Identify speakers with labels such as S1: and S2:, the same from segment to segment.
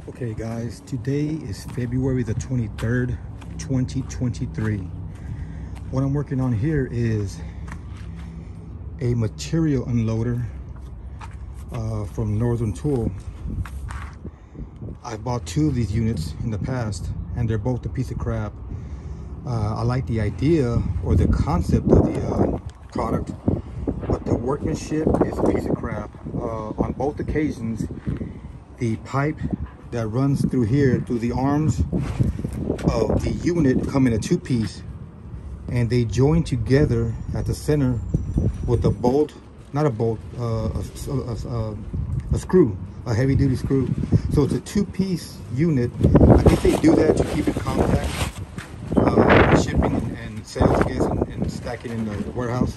S1: Okay guys, today is February the 23rd, 2023. What I'm working on here is a material unloader from Northern Tool. I've bought two of these units in the past and they're both a piece of crap. I like the idea or the concept of the product, but the workmanship is a piece of crap. On both occasions, the pipe that runs through here, through the arms of the unit, come in a two-piece, and they join together at the center with a bolt, not a bolt, a screw, a heavy-duty screw. So it's a two-piece unit. I think they do that to keep it compact, shipping and sales, I guess, and stacking in the warehouse.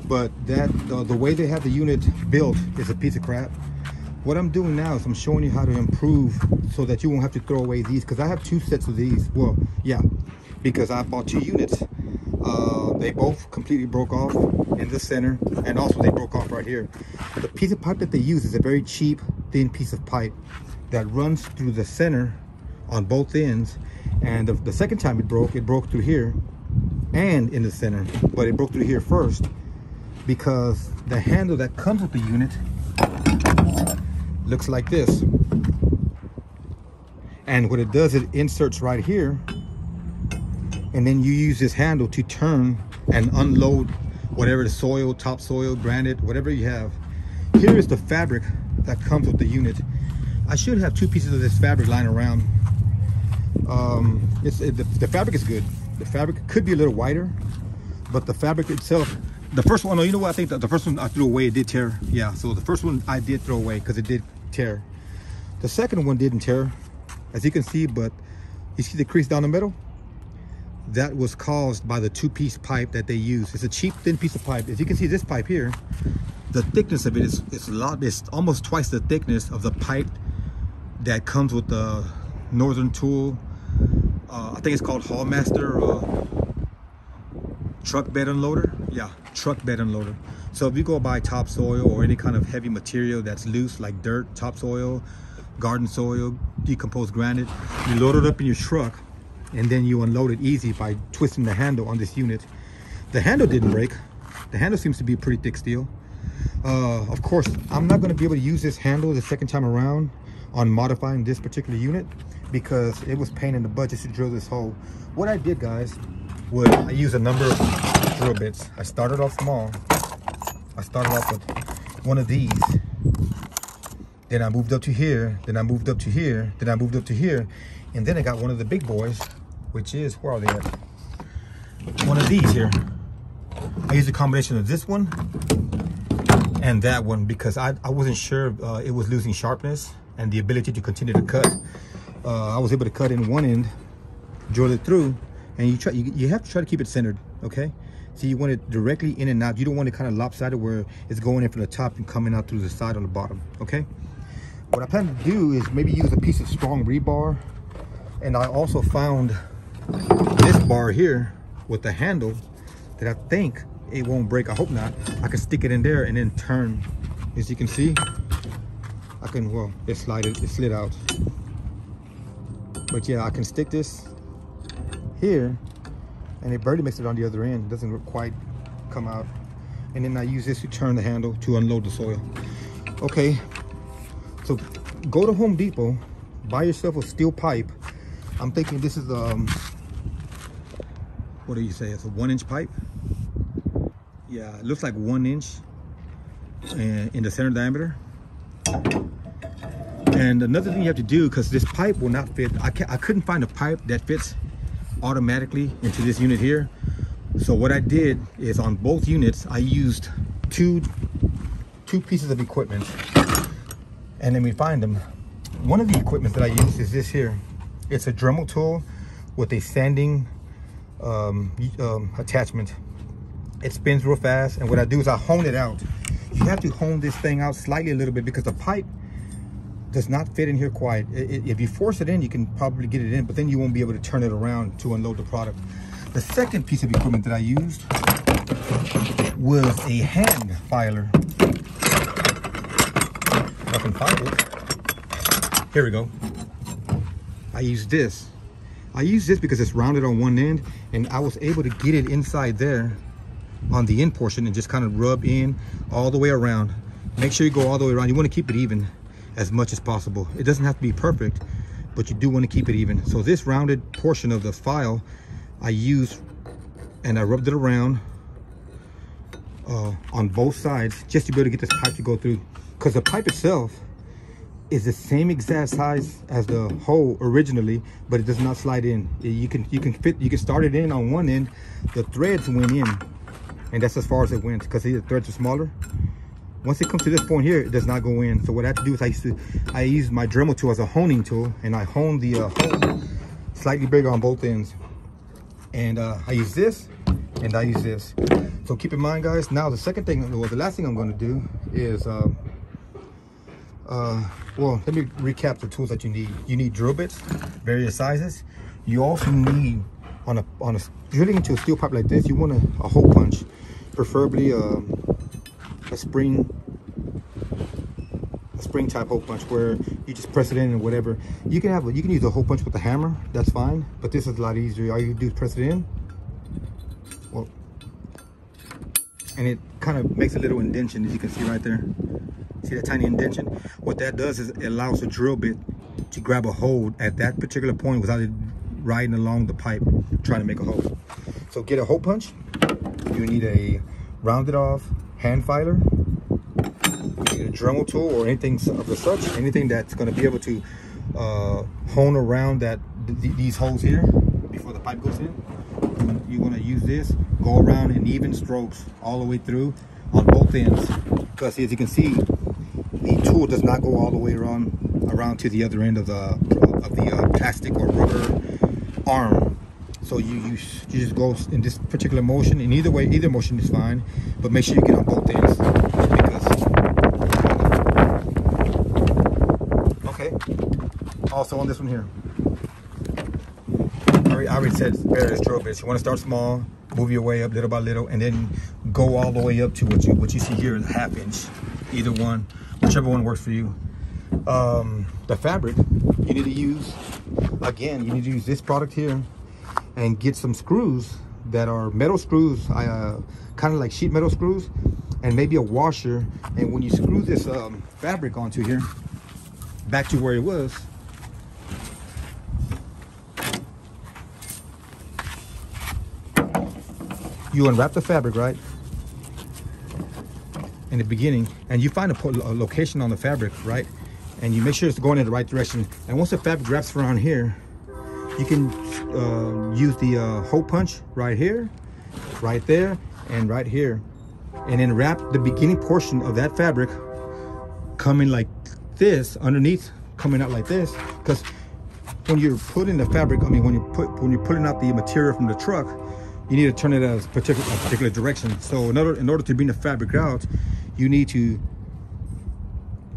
S1: But that the way they have the unit built is a piece of crap. What I'm doing now is I'm showing you how to improve so that you won't have to throw away these, because I have two sets of these. Well, yeah, because I bought two units. They both completely broke off in the center, and also they broke off right here. The piece of pipe that they use is a very cheap, thin piece of pipe that runs through the center on both ends. And the second time it broke through here and in the center, but it broke through here first because the handle that comes with the unit looks like this, and what it does, it inserts right here, and then you use this handle to turn and unload whatever the soil, topsoil, granite, whatever you have. Here is the fabric that comes with the unit. I should have two pieces of this fabric lying around. The fabric is good. The fabric could be a little wider, but the fabric itself, the first one, you know what, I think the first one I threw away, it did tear. Yeah, so the first one I did throw away because it did tear. The second one didn't tear, as you can see, but you see the crease down the middle? That was caused by the two-piece pipe that they use. It's a cheap, thin piece of pipe. As you can see, this pipe here, the thickness of it is it's almost twice the thickness of the pipe that comes with the Northern Tool. I think it's called Hallmaster truck bed unloader. Yeah, truck bed unloader. So if you go buy topsoil or any kind of heavy material that's loose, like dirt, topsoil, garden soil, decomposed granite, you load it up in your truck and then you unload it easy by twisting the handle on this unit. The handle didn't break. The handle seems to be pretty thick steel. Of course, I'm not going to be able to use this handle the second time around on modifying this particular unit because it was pain in the butt just to drill this hole. What I did, guys, was I used a number of drill bits. I started off small. I started off with one of these. Then I moved up to here. Then I moved up to here. Then I moved up to here. And then I got one of the big boys, which is, where are they at? One of these here. I used a combination of this one and that one because I wasn't sure it was losing sharpness and the ability to continue to cut. I was able to cut in one end, drill it through, and you have to try to keep it centered, okay? So you want it directly in and out. You don't want it kind of lopsided where it's going in from the top and coming out through the side on the bottom, okay? What I plan to do is maybe use a piece of strong rebar, and I also found this bar here with the handle that I think it won't break. I hope not. I can stick it in there and then turn. As you can see, I can, well, it slid out. But yeah, I can stick this here and it barely makes it on the other end. It doesn't quite come out. And then I use this to turn the handle to unload the soil. Okay, so go to Home Depot, buy yourself a steel pipe. I'm thinking this is what do you say? It's a 1-inch pipe. Yeah, it looks like 1 inch in the center diameter. And another thing you have to do, because this pipe will not fit, I couldn't find a pipe that fits automatically into this unit here. So what I did is on both units, I used two pieces of equipment, and then we find them. One of the equipment that I use is this here. It's a Dremel tool with a sanding attachment. It spins real fast, and what I do is I hone it out. You have to hone this thing out slightly a little bit because the pipe does not fit in here quite. If you force it in, you can probably get it in, but then you won't be able to turn it around to unload the product. The second piece of equipment that I used was a hand filer. If I can find it. Here we go. I use this. I use this because it's rounded on one end, and I was able to get it inside there on the end portion and just kind of rub in all the way around. Make sure you go all the way around. You want to keep it even as much as possible. It doesn't have to be perfect, but you do want to keep it even. So this rounded portion of the file I used, and I rubbed it around on both sides just to be able to get this pipe to go through, because the pipe itself is the same exact size as the hole originally, but it does not slide in. You can start it in on one end. The threads went in, and that's as far as it went, because the threads are smaller. Once it comes to this point here, it does not go in. So what I have to do is I use my Dremel tool as a honing tool, and I hone the hole slightly bigger on both ends. And I use this, and I use this. So keep in mind, guys. Now the second thing, well, the last thing I'm going to do is, well, let me recap the tools that you need. You need drill bits, various sizes. You also need, on a drilling into a steel pipe like this, you want a hole punch, preferably a spring type hole punch where you just press it in and whatever. You can use a hole punch with a hammer, that's fine, but this is a lot easier. All you do is press it in, well, and it kind of makes a little indentation, as you can see right there. See that tiny indentation? What that does is it allows the drill bit to grab a hold at that particular point without it riding along the pipe trying to make a hole. So get a hole punch. You need a rounded off hand filer. You need a Dremel tool or anything of the such, anything that's going to be able to hone around these holes here before the pipe goes in. You want to use this, go around in even strokes all the way through on both ends, because as you can see, the tool does not go all the way around to the other end of the plastic or rubber arm. So you just go in this particular motion, and either way, either motion is fine, but make sure you get on both ends. Because, okay. Also on this one here, I already said various drill bits. You want to start small, move your way up little by little, and then go all the way up to what you see here is a 1/2 inch. Either one, whichever one works for you. The fabric you need to use, again, you need to use this product here, and get some screws that are metal screws, kind of like sheet metal screws, and maybe a washer. And when you screw this fabric onto here, back to where it was, you unwrap the fabric right in the beginning, and you find a location on the fabric, right, and you make sure it's going in the right direction. And once the fabric wraps around here, you can use the hole punch right here, right there, and right here, and then wrap the beginning portion of that fabric coming like this underneath, coming out like this. Because when you're putting the fabric, I mean, when you're pulling out the material from the truck, you need to turn it a particular direction. So in order to bring the fabric out, you need to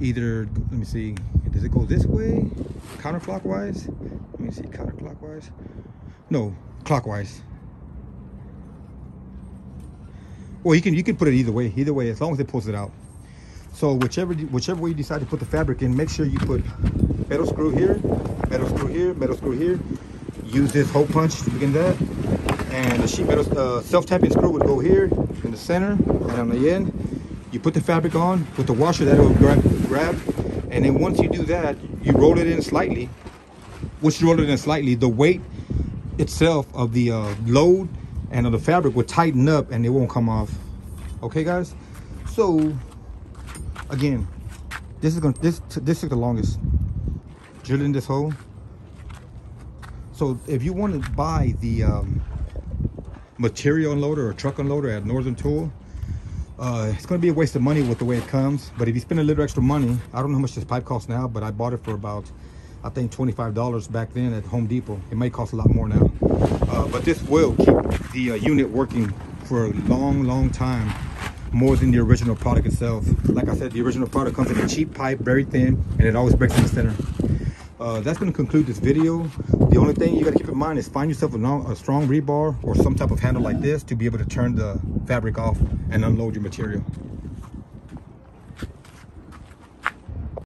S1: either, let me see, does it go this way, counterclockwise? Let me see, counterclockwise, no, clockwise. Well, you can put it either way, as long as it pulls it out. So whichever way you decide to put the fabric in, make sure you put metal screw here, metal screw here, metal screw here. Use this hole punch to begin that, and the sheet metal self-tapping screw would go here in the center, and on the end you put the fabric on with the washer that it will grab, and then once you do that, you roll it in slightly. Once you roll it in slightly, the weight itself of the load and of the fabric will tighten up, and it won't come off. Okay, guys. So again, this took the longest, drilling this hole. So if you want to buy the material unloader or truck unloader at Northern Tool, it's going to be a waste of money with the way it comes. But if you spend a little extra money, I don't know how much this pipe costs now, but I bought it for about, I think, $25 back then at Home Depot. It may cost a lot more now, but this will keep the unit working for a long time, more than the original product itself. Like I said, the original product comes in a cheap pipe, very thin, and it always breaks in the center. That's going to conclude this video. The only thing you got to keep in mind is find yourself a strong rebar or some type of handle like this to be able to turn the fabric off and unload your material.